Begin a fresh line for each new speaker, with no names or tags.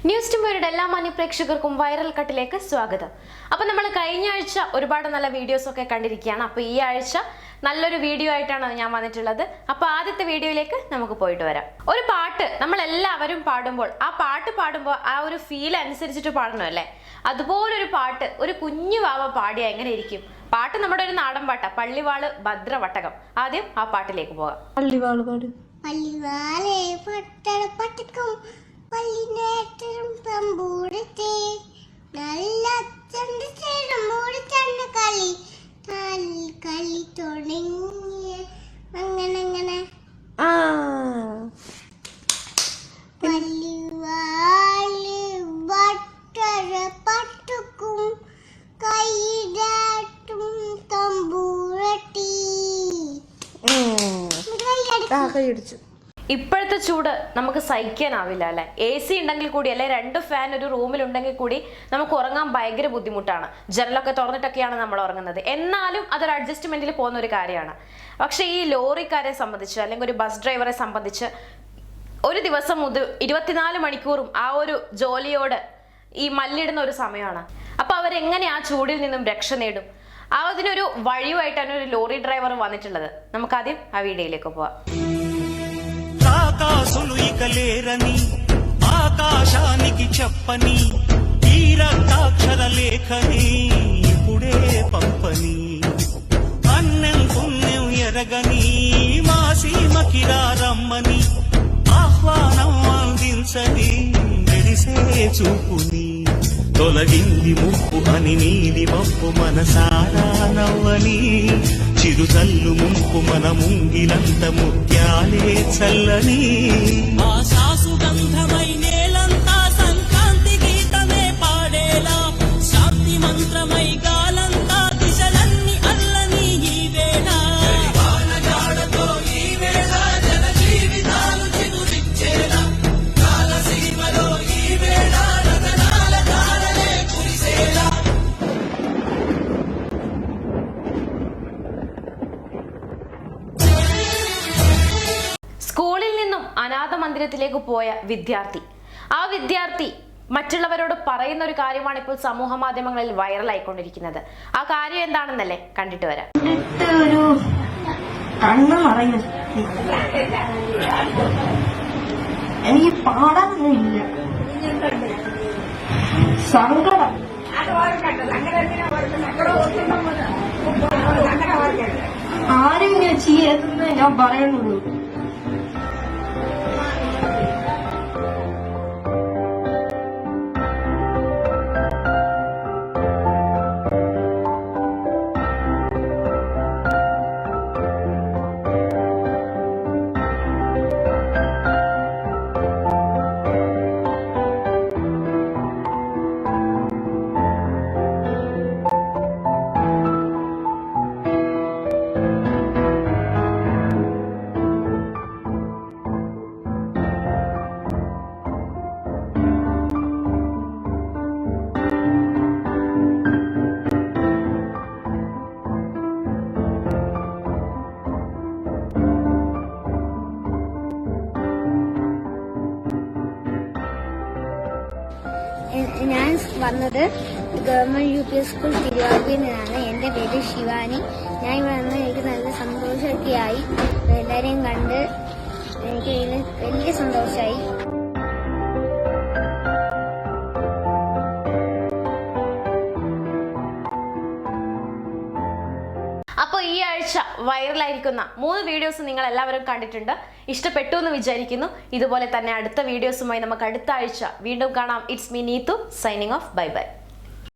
News ടുംബോയുടെ എല്ലാ മാന്യപ്രേക്ഷകർക്കും viral കട്ടിലേക്ക് സ്വാഗതം. അപ്പോൾ നമ്മൾ കഴിഞ്ഞ ആഴ്ച ഒരുപാട് നല്ല വീഡിയോസ് ഒക്കെ കണ്ടിരിക്കുകയാണ്. അപ്പോൾ ഈ ആഴ്ച നല്ലൊരു വീഡിയോ ആയിട്ടാണ് ഞാൻ വന്നിട്ടുള്ളത്. അപ്പോൾ ആദ്യത്തെ വീഡിയോയിലേക്ക് നമുക്ക് പോയിട്ട് വരാം. ഒരു പാട്ട് നമ്മൾ എല്ലാവരും പാടുമ്പോൾ ആ ഒരു ഫീൽ അനുസരിച്ചിട്ട് പാടണം അല്ലേ? അതുപോലൊരു പാട്ട് ഒരു കുഞ്ഞു വാവ പാടിയ എങ്ങനെ ഇരിക്കും? പാട്ട് നമ്മുടെ ഒരു നാടൻ പാട്ടാ, പള്ളിവാള് ഭദ്രവട്ടകം. ആദ്യം ആ പാട്ടിലേക്ക് പോകാം.
പള്ളിവാള് പാട്.
പള്ളിവാളെ പട്ടടപട്ടക്കും പള്ളിനേറ്റം തമ്പൂരത്തെ നല്ല ചണ്ട ചേരുമ്പോട് ചണ്ട കളി കളി തുടങ്ങി അങ്ങനെ പള്ളിവാള് പട്ടടപട്ടക്കും കൈയിടാട്ടും തമ്പൂരട്ടി
കൈയടിച്ചു.
ഇപ്പോഴത്തെ ചൂട് നമുക്ക് സഹിക്കാനാവില്ല അല്ലെ? AC ഉണ്ടെങ്കിൽ കൂടി അല്ലെ 2 ഫാൻ ഒരു റൂമിൽ ഉണ്ടെങ്കിൽ കൂടി നമുക്ക് ഉറങ്ങാൻ ഭയങ്കര ബുദ്ധിമുട്ടാണ്. ജനലൊക്കെ തുറന്നിട്ടൊക്കെയാണ് നമ്മൾ ഉറങ്ങുന്നത്. എന്നാലും അതൊരു അഡ്ജസ്റ്റ്മെന്റിൽ പോകുന്ന ഒരു കാര്യമാണ്. പക്ഷെ ഈ ലോറിക്കാരെ സംബന്ധിച്ച് അല്ലെങ്കിൽ ഒരു ബസ് ഡ്രൈവറെ സംബന്ധിച്ച് ഒരു ദിവസം മുതൽ 24 മണിക്കൂറും ആ ഒരു ജോലിയോട് ഈ മല്ലിടുന്ന ഒരു സമയമാണ്. അപ്പൊ അവരെങ്ങനെ ആ ചൂടിൽ നിന്നും രക്ഷ നേടും? അതിനൊരു വഴിയുമായിട്ടാണ് ഒരു ലോറി ഡ്രൈവർ വന്നിട്ടുള്ളത്. നമുക്ക് ആദ്യം ആ വീഡിയോയിലേക്ക് പോവാം.
ఆకాశులు ఇక లేరని ఆకాశానికి చెప్పని ఈ రక్తాక్షర లేఖని ఇప్పుడే పంపని అన్నం పుణ్యం ఎరగని మా సీమకిరా రమ్మని ఆహ్వానం అందించని మెరిసే చూపుని తొలగింది ముప్పు అని నీలి మప్పు మనసారా నవ్వని చిరుతల్లు ముంపు మన ముంగిలంత ముత్యాలే చల్లని ఆశా సుగంధమై నేలంతా సంక్రాంతి గీతమే పాడేలా శాంతి మంత్రమై గాలంతా దిశలన్నీ అల్లని ఈ వేళ వానగాడతో ఈ వేళ జన జీవితాలు చిగురించేలా కాలసీమలో ఈ వేళ రతనాల ధారలే కురిసేలా.
സ്കൂളിൽ നിന്നും അനാഥ മന്ദിരത്തിലേക്ക് പോയ വിദ്യാർത്ഥി, ആ വിദ്യാർത്ഥി മറ്റുള്ളവരോട് പറയുന്ന ഒരു കാര്യമാണ് ഇപ്പോൾ സമൂഹ മാധ്യമങ്ങളിൽ വൈറലായിക്കൊണ്ടിരിക്കുന്നത്. ആ കാര്യം എന്താണെന്നല്ലേ കണ്ടിട്ട് വരാം.
ഒരു കണ്ണ് നിറഞ്ഞു. എനിക്ക് പാടാനൊന്നുമില്ല, സങ്കടം. ആരും ഞാൻ ചെയ്യരുതെന്ന് ഞാൻ പറയുന്നുള്ളൂ.
ഞാൻ വന്നത് ഗവൺമെന്റ് UP സ്കൂൾ തിരുവാതിരയിൽ നിന്നാണ്. എന്റെ പേര് ശിവാനി. ഞാൻ ഇവിടെ വന്ന് എനിക്ക് നല്ല സന്തോഷമൊക്കെ ആയി. എല്ലാരെയും കണ്ട് എനിക്ക് വലിയ സന്തോഷമായി.
അപ്പോൾ ഈ ആഴ്ച വൈറലായിരിക്കുന്ന 3 വീഡിയോസ് നിങ്ങൾ എല്ലാവരും കണ്ടിട്ടുണ്ട്, ഇഷ്ടപ്പെട്ടു എന്ന് വിചാരിക്കുന്നു. ഇതുപോലെ തന്നെ അടുത്ത വീഡിയോസുമായി നമുക്ക് അടുത്ത ആഴ്ച വീണ്ടും കാണാം. It's me Neethu, signing off. Bye bye.